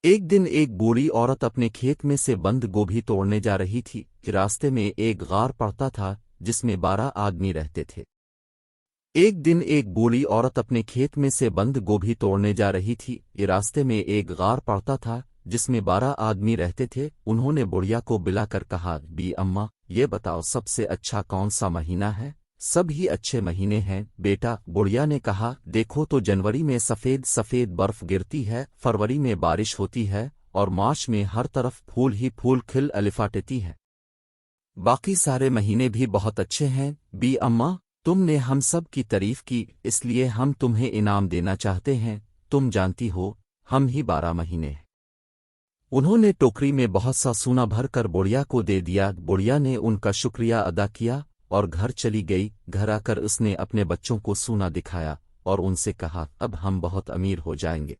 एक दिन एक बूढ़ी औरत अपने खेत में से बंद गोभी तोड़ने जा रही थी कि रास्ते में एक गार पड़ता था जिसमें 12 आदमी रहते थे। एक दिन एक बूढ़ी औरत अपने खेत में से बंद गोभी तोड़ने जा रही थी कि रास्ते में एक गार पड़ता था जिसमें 12 आदमी रहते थे। उन्होंने बुढ़िया को बुलाकर कहा, बी अम्मा, ये बताओ सबसे अच्छा कौन सा महीना है? सब ही अच्छे महीने हैं बेटा, बुढ़िया ने कहा। देखो तो जनवरी में सफ़ेद सफ़ेद बर्फ गिरती है, फरवरी में बारिश होती है और मार्च में हर तरफ फूल ही फूल खिल अलिफाटती है। बाकी सारे महीने भी बहुत अच्छे हैं। बी अम्मा, तुमने हम सब की तारीफ की, इसलिए हम तुम्हें इनाम देना चाहते हैं। तुम जानती हो, हम ही 12 महीने हैं। उन्होंने टोकरी में बहुत सा सोना भरकर बुढ़िया को दे दिया। बुढ़िया ने उनका शुक्रिया अदा किया और घर चली गई। घर आकर उसने अपने बच्चों को सोना दिखाया और उनसे कहा, अब हम बहुत अमीर हो जाएंगे।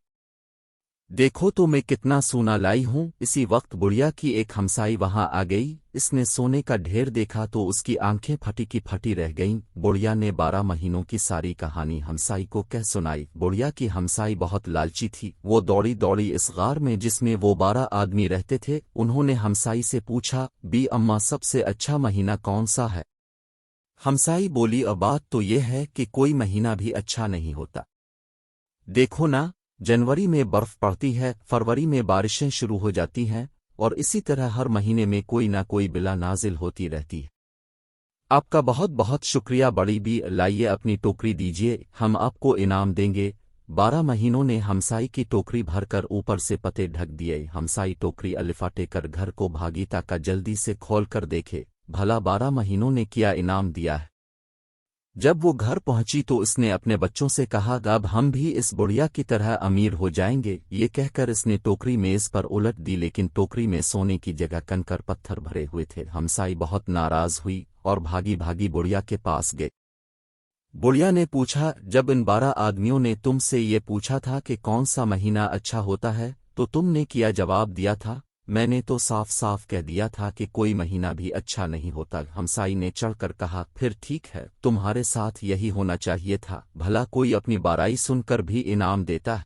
देखो तो मैं कितना सोना लाई हूँ। इसी वक्त बुढ़िया की एक हमसाई वहां आ गई। इसने सोने का ढेर देखा तो उसकी आंखें फटी की फटी रह गईं। बुढ़िया ने 12 महीनों की सारी कहानी हमसाई को कह सुनाई। बुढ़िया की हमसाई बहुत लालची थी। वो दौड़ी दौड़ी इस गार में जिसमें वो 12 आदमी रहते थे। उन्होंने हमसाई से पूछा, बी अम्मा, सबसे अच्छा महीना कौन सा है? हमसाई बोली, अब बात तो ये है कि कोई महीना भी अच्छा नहीं होता। देखो ना, जनवरी में बर्फ पड़ती है, फरवरी में बारिशें शुरू हो जाती हैं और इसी तरह हर महीने में कोई ना कोई बिला नाजिल होती रहती है। आपका बहुत बहुत शुक्रिया बड़ी बी, लाइए अपनी टोकरी दीजिए, हम आपको इनाम देंगे। 12 महीनों ने हमसाई की टोकरी भरकर ऊपर से पते ढक दिए। हमसाई टोकरी अलिफाटे कर घर को भागी ताकि जल्दी से खोल कर देखे भला 12 महीनों ने क्या इनाम दिया है। जब वो घर पहुंची तो इसने अपने बच्चों से कहा, अब हम भी इस बुढ़िया की तरह अमीर हो जाएंगे। ये कहकर इसने टोकरी मेज पर उलट दी, लेकिन टोकरी में सोने की जगह कंकर पत्थर भरे हुए थे। हमसाई बहुत नाराज हुई और भागी भागी बुढ़िया के पास गई। बुढ़िया ने पूछा, जब इन 12 आदमियों ने तुमसे ये पूछा था कि कौन सा महीना अच्छा होता है तो तुमने क्या जवाब दिया था? मैंने तो साफ साफ कह दिया था कि कोई महीना भी अच्छा नहीं होता। हमसाई ने चढ़कर कहा, फिर ठीक है, तुम्हारे साथ यही होना चाहिए था। भला कोई अपनी बाराई सुनकर भी इनाम देता है?